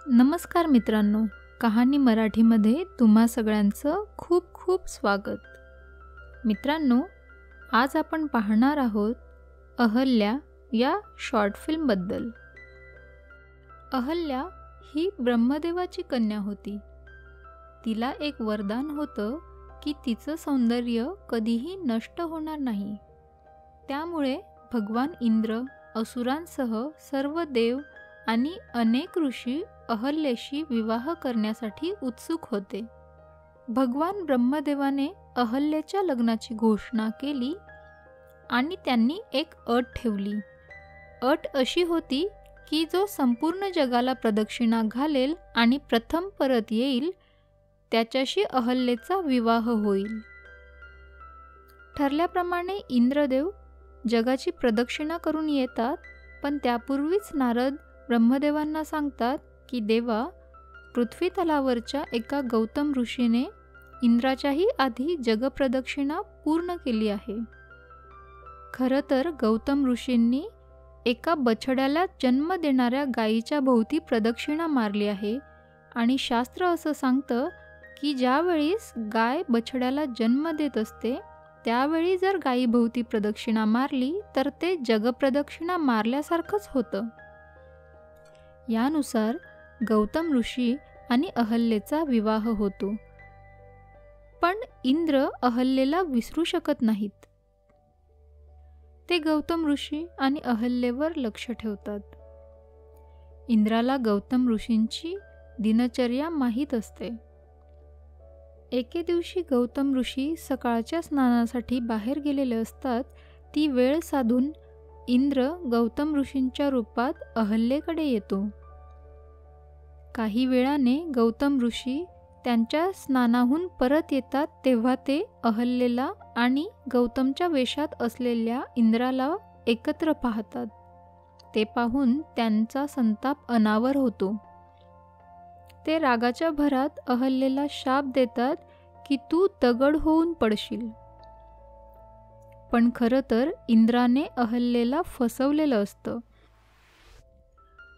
नमस्कार मित्रांनो, कहाणी मराठीमध्ये तुम्हा सगळ्यांचं खूप खूप स्वागत. मित्रांनो, आज आपण पाहणार आहोत अहल्या या शॉर्ट फिल्मबद्दल. अहल्या ही ब्रह्मदेवाची कन्या होती. तिला एक वरदान होतं की तिचं सौंदर्य कधीही नष्ट होणार नाही. त्यामुळे भगवान इंद्र, असुरांसह सर्व देव आणि अनेक ऋषी अहल्येशी विवाह करण्यासाठी उत्सुक होते. भगवान ब्रह्मदेवाने अहल्येच्या लग्नाची घोषणा केली आणि त्यांनी एक अट ठेवली. अट अशी होती की जो संपूर्ण जगाला प्रदक्षिणा घालेल आणि प्रथम परत येईल त्याच्याशी अहल्येचा विवाह होईल. ठरल्याप्रमाणे इंद्रदेव जगाची प्रदक्षिणा करून येतात, पण त्यापूर्वीच नारद ब्रह्मदेवांना सांगतात की देवा, पृथ्वी तलावरच्या एका गौतम ऋषीने इंद्राच्याही आधी जगप्रदक्षिणा पूर्ण केली आहे. खरं तर गौतम ऋषींनी एका बछड्याला जन्म देणाऱ्या गायीच्या भोवती प्रदक्षिणा मारली आहे आणि शास्त्र असं सांगतं की ज्यावेळीस गाय बछड्याला जन्म देत असते त्यावेळी जर गायीभोवती प्रदक्षिणा मारली तर ते जगप्रदक्षिणा मारल्यासारखंच होतं. यानुसार गौतम ऋषी आणि अहल्येचा विवाह होतो. पण इंद्र अहल्येला विसरू शकत नाहीत. ते गौतम ऋषी आणि अहल्येवर लक्ष ठेवतात. इंद्राला गौतम ऋषींची दिनचर्या माहीत असते. एके दिवशी गौतम ऋषी सकाळच्या स्नानासाठी बाहेर गेलेले असतात. ती वेळ साधून इंद्र गौतम ऋषींच्या रूपात अहल्येकडे येतो. काही वेळाने गौतम ऋषी त्यांच्या स्नानाहून परत येतात तेव्हा ते अहल्येला आणि गौतमच्या वेशात असलेल्या इंद्राला एकत्र पाहतात. ते पाहून त्यांचा संताप अनावर होतो. ते रागाच्या भरात अहल्येला शाप देतात की तू दगड होऊन पडशील. पण खरं तर इंद्राने अहल्येला फसवलेलं असतं.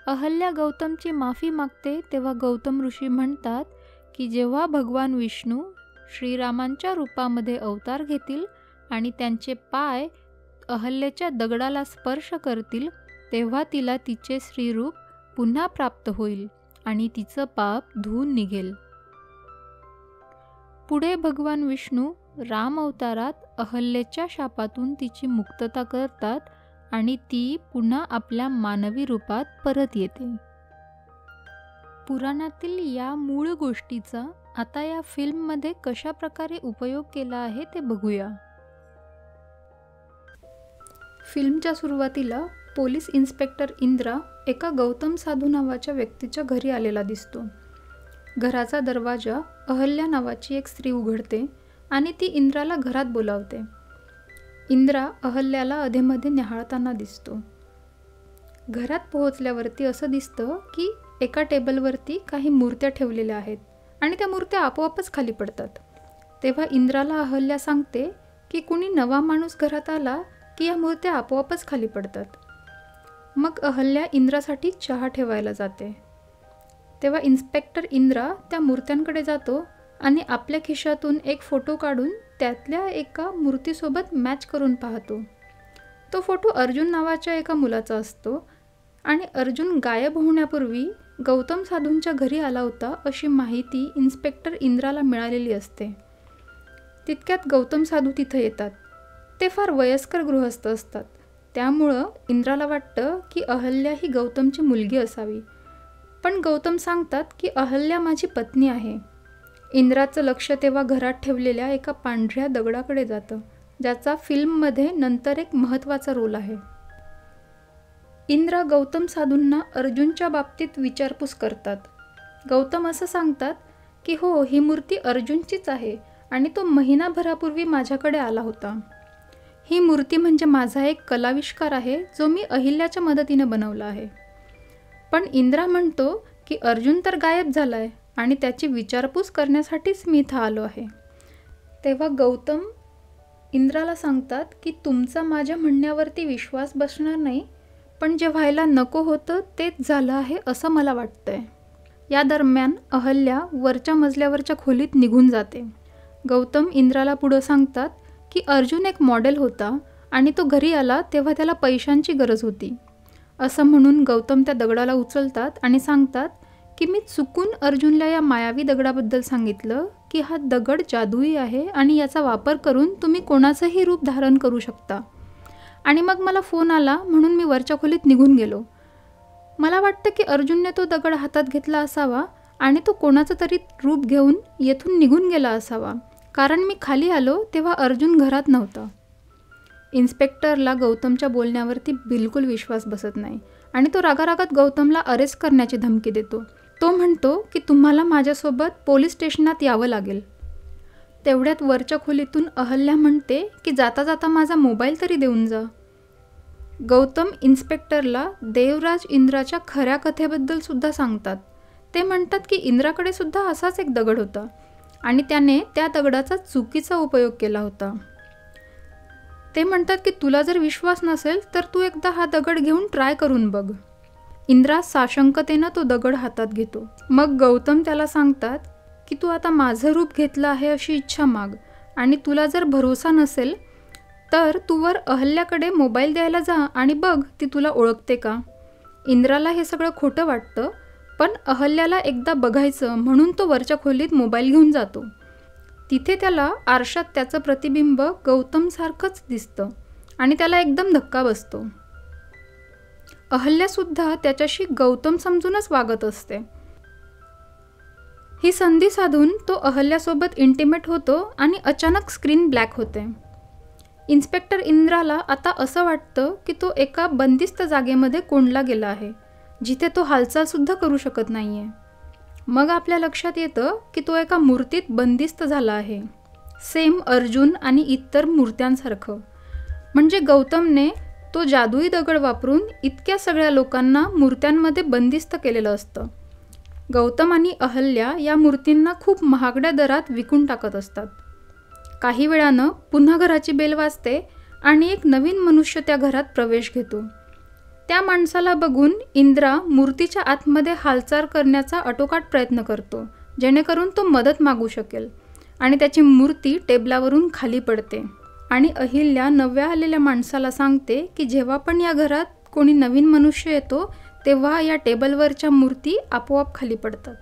अहल्या गौतमची माफी मागते तेव्हा गौतम ऋषी म्हणतात की जेव्हा भगवान विष्णू श्रीरामांच्या रूपामध्ये अवतार घेतील आणि त्यांचे पाय अहल्येच्या दगडाला स्पर्श करतील तेव्हा तिला तिचे श्रीरूप पुन्हा प्राप्त होईल आणि तिचं पाप धुवून निघेल. पुढे भगवान विष्णू राम अवतारात अहल्येच्या शापातून तिची मुक्तता करतात आणि ती पुन्हा आपल्या मानवी रूपात परत येते. पुराणातील या मूळ गोष्टीचा आता या फिल्ममध्ये कशा प्रकारे उपयोग केला आहे ते बघूया. फिल्मच्या सुरुवातीला पोलीस इन्स्पेक्टर इंद्रा एका गौतम साधू नावाच्या व्यक्तीच्या घरी आलेला दिसतो. घराचा दरवाजा अहल्या नावाची एक स्त्री उघडते आणि ती इंद्राला घरात बोलावते. इंद्रा अहल्याला अधेमध्ये न्याहाळताना दिसतो. घरात पोहोचल्यावरती असं दिसतं की एका टेबलवरती काही मूर्त्या ठेवलेल्या आहेत आणि त्या मूर्त्या आपोआपच खाली पडतात. तेव्हा इंद्राला अहल्या सांगते की कुणी नवा माणूस घरात आला की या मूर्त्या आपोआपच खाली पडतात. मग अहल्या इंद्रासाठी चहा ठेवायला जाते. तेव्हा इन्स्पेक्टर इंद्रा त्या मूर्त्यांकडे जातो आणि आपल्या खिशातून एक फोटो काढून त्यातल्या एका मूर्तीसोबत मॅच करून पाहतो. तो फोटो अर्जुन नावाच्या एका मुलाचा असतो आणि अर्जुन गायब होण्यापूर्वी गौतम साधूंच्या घरी आला होता अशी माहिती इन्स्पेक्टर इंद्राला मिळालेली असते. तितक्यात गौतम साधू तिथं येतात. ते फार वयस्कर गृहस्थ असतात. त्यामुळं इंद्राला वाटतं की अहल्या ही गौतमची मुलगी असावी. पण गौतम सांगतात की अहल्या माझी पत्नी आहे. इंद्राचं लक्ष तेव्हा घरात ठेवलेल्या एका पांढऱ्या दगडाकडे जातं, ज्याचा फिल्ममध्ये नंतर एक महत्त्वाचा रोल आहे. इंद्रा गौतम साधूंना अर्जुनच्या बाबतीत विचारपूस करतात. गौतम असं सांगतात की हो, ही मूर्ती अर्जुनचीच आहे आणि तो महिनाभरापूर्वी माझ्याकडे आला होता. ही मूर्ती म्हणजे माझा एक कलाविष्कार आहे जो मी अहिल्याच्या मदतीने बनवला आहे. पण इंद्रा म्हणतो की अर्जुन तर गायब झाला आहे आणि त्याची विचारपूस करण्यासाठीच मी इथं आलो आहे. तेव्हा गौतम इंद्राला सांगतात की तुमचा माझ्या म्हणण्यावरती विश्वास बसणार नाही, पण जे व्हायला नको होतं तेच झालं आहे असं मला वाटतंय. या दरम्यान अहल्या वरच्या मजल्यावरच्या खोलीत निघून जाते. गौतम इंद्राला पुढं सांगतात की अर्जुन एक मॉडेल होता आणि तो घरी आला तेव्हा त्याला पैशांची गरज होती. असं म्हणून गौतम त्या दगडाला उचलतात आणि सांगतात की मी चुकून अर्जुनला या मायावी दगडाबद्दल सांगितलं की हा दगड जादुई आहे आणि याचा वापर करून तुम्ही कोणाचंही रूप धारण करू शकता. आणि मग मला फोन आला म्हणून मी वरच्या खोलीत निघून गेलो. मला वाटतं की अर्जुनने तो दगड हातात घेतला असावा आणि तो कोणाचं तरी रूप घेऊन येथून निघून गेला असावा, कारण मी खाली आलो तेव्हा अर्जुन घरात नव्हता. इन्स्पेक्टरला गौतमच्या बोलण्यावरती बिलकुल विश्वास बसत नाही आणि तो रागारागात गौतमला अरेस्ट करण्याची धमकी देतो. तो म्हणतो की तुम्हाला माझ्यासोबत पोलीस स्टेशनात यावं लागेल. तेवढ्यात वरच्या खोलीतून अहल्या म्हणते की जाता जाता माझा मोबाईल तरी देऊन जा. गौतम इन्स्पेक्टरला देवराज इंद्राच्या खऱ्या कथेबद्दल सुद्धा सांगतात. ते म्हणतात की इंद्राकडे सुद्धा असाच एक दगड होता आणि त्याने त्या दगडाचा चुकीचा उपयोग केला होता. ते म्हणतात की तुला जर विश्वास नसेल तर तू एकदा हा दगड घेऊन ट्राय करून बघ. इंद्रा साशंकतेनं तो दगड हातात घेतो. मग गौतम त्याला सांगतात की तू आता माझं रूप घेतलं आहे अशी इच्छा माग आणि तुला जर भरोसा नसेल तर तू वर अहल्याकडे मोबाईल द्यायला जा आणि बघ ती तुला ओळखते का. इंद्राला हे सगळं खोटं वाटतं, पण अहल्याला एकदा बघायचं म्हणून तो वरच्या खोलीत मोबाईल घेऊन जातो. तिथे त्याला आरशात त्याचं प्रतिबिंब गौतमसारखंच दिसतं आणि त्याला एकदम धक्का बसतो. अहल्यासुद्धा त्याच्याशी गौतम समजूनच वागत असते. ही संधी साधून तो अहल्यासोबत इंटिमेट होतो आणि अचानक स्क्रीन ब्लॅक होते. इन्स्पेक्टर इंद्राला आता असं वाटतं की तो एका बंदिस्त जागेमध्ये कोंडला गेला आहे, जिथे तो हालचालसुद्धा करू शकत नाही आहे. मग आपल्या लक्षात येतं की तो एका मूर्तीत बंदिस्त झाला आहे, सेम अर्जुन आणि इतर मूर्त्यांसारखं. म्हणजे गौतमने तो जादुई दगड वापरून इतक्या सगळ्या लोकांना मूर्त्यांमध्ये बंदिस्त केलेलं असतं. गौतम आणि अहल्या या मूर्तींना खूप महागड्या दरात विकून टाकत असतात. काही वेळानं पुन्हा घराची बेल वाजते आणि एक नवीन मनुष्य त्या घरात प्रवेश घेतो. त्या माणसाला बघून इंद्रा मूर्तीच्या आतमध्ये हालचाल करण्याचा आटोकाट प्रयत्न करतो, जेणेकरून तो मदत मागू शकेल आणि त्याची मूर्ती टेबलावरून खाली पडते. आणि अहिल्या नव्या आलेल्या माणसाला सांगते की जेव्हा पण या घरात कोणी नवीन मनुष्य येतो तेव्हा या टेबलवरच्या मूर्ती आपोआप खाली पडतात.